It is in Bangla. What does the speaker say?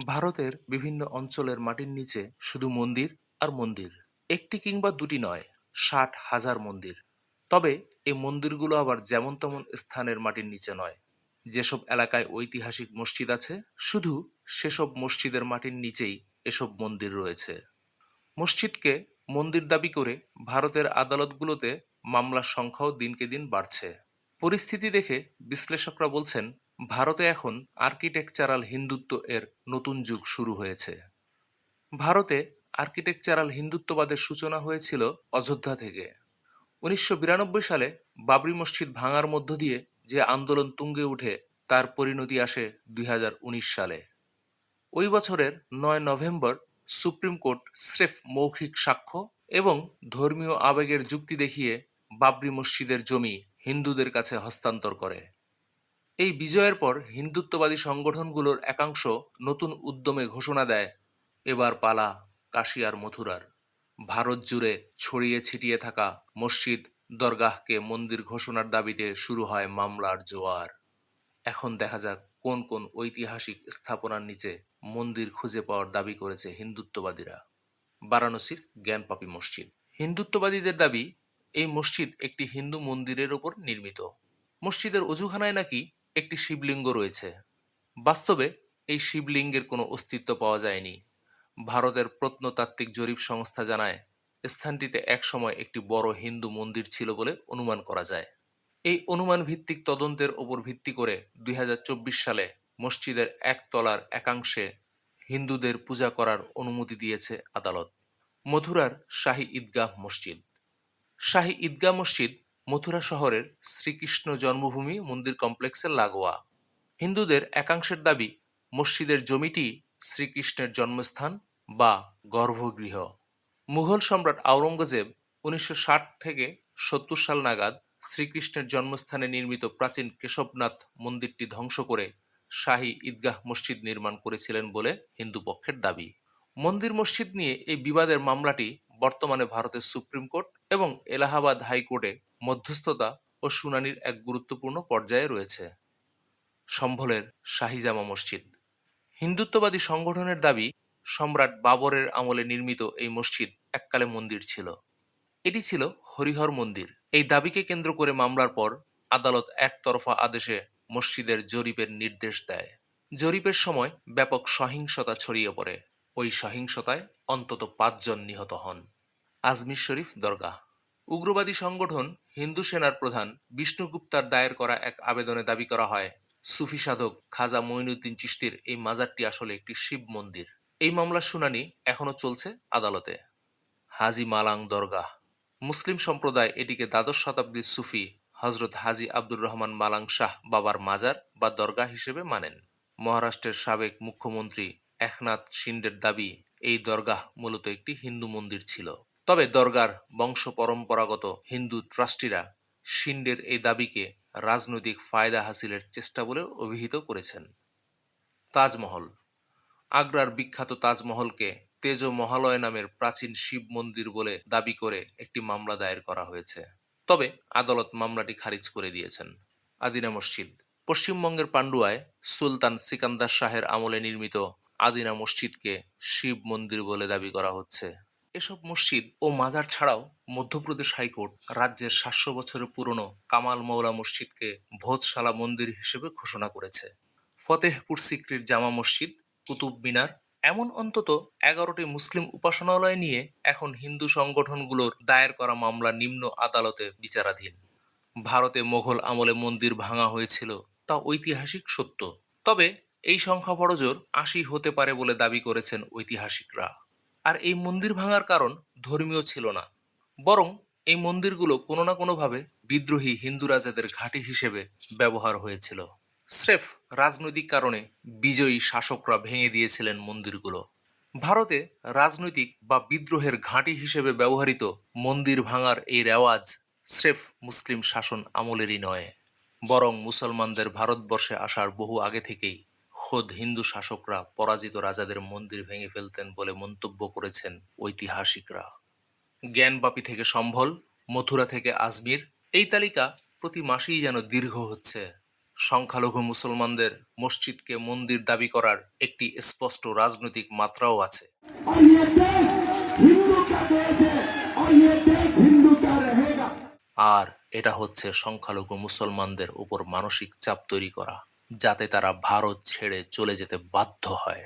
ভারতের বিভিন্ন অঞ্চলের মাটির নিচে শুধু মন্দির আর মন্দির। একটি কিংবা দুটি নয়, 60,000 মন্দির। তবে এই মন্দিরগুলো আবার যেমন তেমন স্থানের মাটির নিচে নয়। যেসব এলাকায় ঐতিহাসিক মসজিদ আছে, শুধু সেসব মসজিদের মাটির নিচেই এসব মন্দির রয়েছে। মসজিদকে মন্দির দাবি করে ভারতের আদালতগুলোতে মামলার সংখ্যাও দিনকে দিন বাড়ছে। পরিস্থিতি দেখে বিশ্লেষকরা বলছেন, ভারতে এখন আর্কিটেকচারাল হিন্দুত্ব এর নতুন যুগ শুরু হয়েছে। ভারতে আর্কিটেকচারাল হিন্দুত্ববাদের সূচনা হয়েছিল অযোধ্যা থেকে। 1992 সালে বাবরি মসজিদ ভাঙার মধ্য দিয়ে যে আন্দোলন তুঙ্গে উঠে, তার পরিণতি আসে 2019 সালে। ওই বছরের 9 নভেম্বর সুপ্রিম কোর্ট স্রেফ মৌখিক সাক্ষ্য এবং ধর্মীয় আবেগের যুক্তি দেখিয়ে বাবরি মসজিদের জমি হিন্দুদের কাছে হস্তান্তর করে। এই বিজয়ের পর হিন্দুত্ববাদী সংগঠনগুলোর একাংশ নতুন উদ্যমে ঘোষণা দেয়, এবার পালা কাশী আর মথুরার। ভারত জুড়ে ছড়িয়ে ছিটিয়ে থাকা মসজিদ, দরগাহকে মন্দির ঘোষণার দাবিতে শুরু হয় মামলার জোয়ার। এখন দেখা যাক কোন কোন ঐতিহাসিক স্থাপনার নিচে মন্দির খুঁজে পাওয়ার দাবি করেছে হিন্দুত্ববাদীরা। বারাণসীর জ্ঞানপাপী মসজিদ। হিন্দুত্ববাদীদের দাবি, এই মসজিদ একটি হিন্দু মন্দিরের ওপর নির্মিত। মসজিদের অজুখানায় নাকি একটি শিবলিঙ্গ রয়েছে। বাস্তবে এই শিবলিঙ্গের কোনো অস্তিত্ব পাওয়া যায়নি। ভারতের প্রত্নতাত্ত্বিক জরিপ সংস্থা জানায়, স্থানটিতে একসময় একটি বড় হিন্দু মন্দির ছিল বলে অনুমান করা যায়। এই অনুমান ভিত্তিক তদন্তের ওপর ভিত্তি করে 2024 সালে মসজিদের একতলার একাংশে হিন্দুদের পূজা করার অনুমতি দিয়েছে আদালত। মথুরার শাহী ঈদগাহ মসজিদ। শাহী ঈদগাহ মসজিদ মথুরা শহরের শ্রীকৃষ্ণ জন্মভূমি মন্দির কমপ্লেক্সের লাগোয়া। হিন্দুদের একাংশের দাবি, মসজিদের জমিটি শ্রীকৃষ্ণের জন্মস্থান বা গর্ভগৃহ। মুঘল সম্রাট আওরঙ্গজেব 1960 থেকে 70 সাল নাগাদ শ্রীকৃষ্ণের জন্মস্থানে নির্মিত প্রাচীন কেশবনাথ মন্দিরটি ধ্বংস করে শাহী ঈদগাহ মসজিদ নির্মাণ করেছিলেন বলে হিন্দু পক্ষের দাবি। মন্দির মসজিদ নিয়ে এই বিবাদের মামলাটি বর্তমানে ভারতের সুপ্রিম কোর্ট এবং এলাহাবাদ হাইকোর্টে মধ্যস্থতা ও শুনানির এক গুরুত্বপূর্ণ পর্যায়ে রয়েছে। সম্ভলের শাহী জামা মসজিদ। হিন্দুত্ববাদী সংগঠনের দাবি, সম্রাট বাবরের আমলে নির্মিত এই মসজিদ এককালে মন্দির ছিল। এটি ছিল হরিহর মন্দির। এই দাবিকে কেন্দ্র করে মামলার পর আদালত একতরফা আদেশে মসজিদের জরিপের নির্দেশ দেয়। জরিপের সময় ব্যাপক সহিংসতা ছড়িয়ে পড়ে। ওই সহিংসতায় অন্তত 5 জন নিহত হন। আজমির শরীফ দরগাহ। উগ্রবাদী সংগঠন হিন্দু সেনার প্রধান বিষ্ণুগুপ্তার দায়ের করা এক আবেদনে দাবি করা হয়, সুফি সাধক খাজা মঈনুদ্দিন চিশতির এই মাজারটি আসলে একটি শিব মন্দির। এই মামলার শুনানি এখনো চলছে আদালতে। হাজি মালাং দরগাহ। মুসলিম সম্প্রদায় এটিকে দ্বাদশ শতাব্দীর সুফি হজরত হাজি আব্দুর রহমান মালাং শাহ বাবার মাজার বা দরগাহ হিসেবে মানেন। মহারাষ্ট্রের সাবেক মুখ্যমন্ত্রী একনাথ শিন্ডের দাবি, এই দরগাহ মূলত একটি হিন্দু মন্দির ছিল। তবে দরগার বংশ পরম্পরাগত হিন্দু ট্রাস্টিরা শিন্ডের এই দাবিকে রাজনৈতিক ফায়দা হাসিলের চেষ্টা বলে অভিহিত করেছেন। তাজমহল। আগ্রার বিখ্যাত তাজমহলকে তেজ মহালয় নামের প্রাচীন শিব মন্দির বলে দাবি করে একটি মামলা দায়ের করা হয়েছে। তবে আদালত মামলাটি খারিজ করে দিয়েছেন। আদিনা মসজিদ। পশ্চিমবঙ্গের পান্ডুয়ায় সুলতান সিকান্দার শাহের আমলে নির্মিত আদিনা মসজিদকে শিব মন্দির বলে দাবি করা হচ্ছে। এসব মসজিদ ও মাজার ছাড়াও মধ্যপ্রদেশ হাইকোর্ট রাজ্যের 700 বছরের পুরনো কামাল মৌলা মসজিদকে ভোজশালা মন্দির হিসেবে ঘোষণা করেছে। ফতেহপুর সিক্রির জামা মসজিদ, কুতুব মিনার, এমন অন্তত 11টি মুসলিম উপাসনালয় নিয়ে এখন হিন্দু সংগঠনগুলোর দায়ের করা মামলা নিম্ন আদালতে বিচারাধীন। ভারতে মোগল আমলে মন্দির ভাঙা হয়েছিল, তা ঐতিহাসিক সত্য। তবে এই সংখ্যা বড় জোর 80 হতে পারে বলে দাবি করেছেন ঐতিহাসিকরা। আর এই মন্দির ভাঙার কারণ ধর্মীয় ছিল না, বরং এই মন্দিরগুলো কোনো না কোনোভাবে বিদ্রোহী হিন্দু রাজাদের ঘাঁটি হিসেবে ব্যবহার হয়েছিল। স্রেফ রাজনৈতিক কারণে বিজয়ী শাসকরা ভেঙে দিয়েছিলেন মন্দিরগুলো। ভারতে রাজনৈতিক বা বিদ্রোহের ঘাঁটি হিসেবে ব্যবহৃত মন্দির ভাঙার এই রেওয়াজ স্রেফ মুসলিম শাসন আমলেরই নয়, বরং মুসলমানদের ভারতবর্ষে আসার বহু আগে থেকেই খোদ হিন্দু শাসকরা পরাজিত রাজাদের মন্দির ভেঙে ফেলতেন বলে মন্তব্য করেছেন ঐতিহাসিকরা। জ্ঞানবাপী থেকে সম্ভল, মথুরা থেকে আজমির, এই তালিকা প্রতি মাসেই যেন দীর্ঘ হচ্ছে। সংখ্যালঘু মুসলমানদের মসজিদকে মন্দির দাবি করার একটি স্পষ্ট রাজনৈতিক মাত্রাও আছে। और ये देश हिंदू का देश है और ये देश हिंदू का रहेगा। আর এটা হচ্ছে সংখ্যালঘু মুসলমানদের উপর মানসিক চাপ তৈরি করা, যাতে তারা ভারত ছেড়ে চলে যেতে বাধ্য হয়।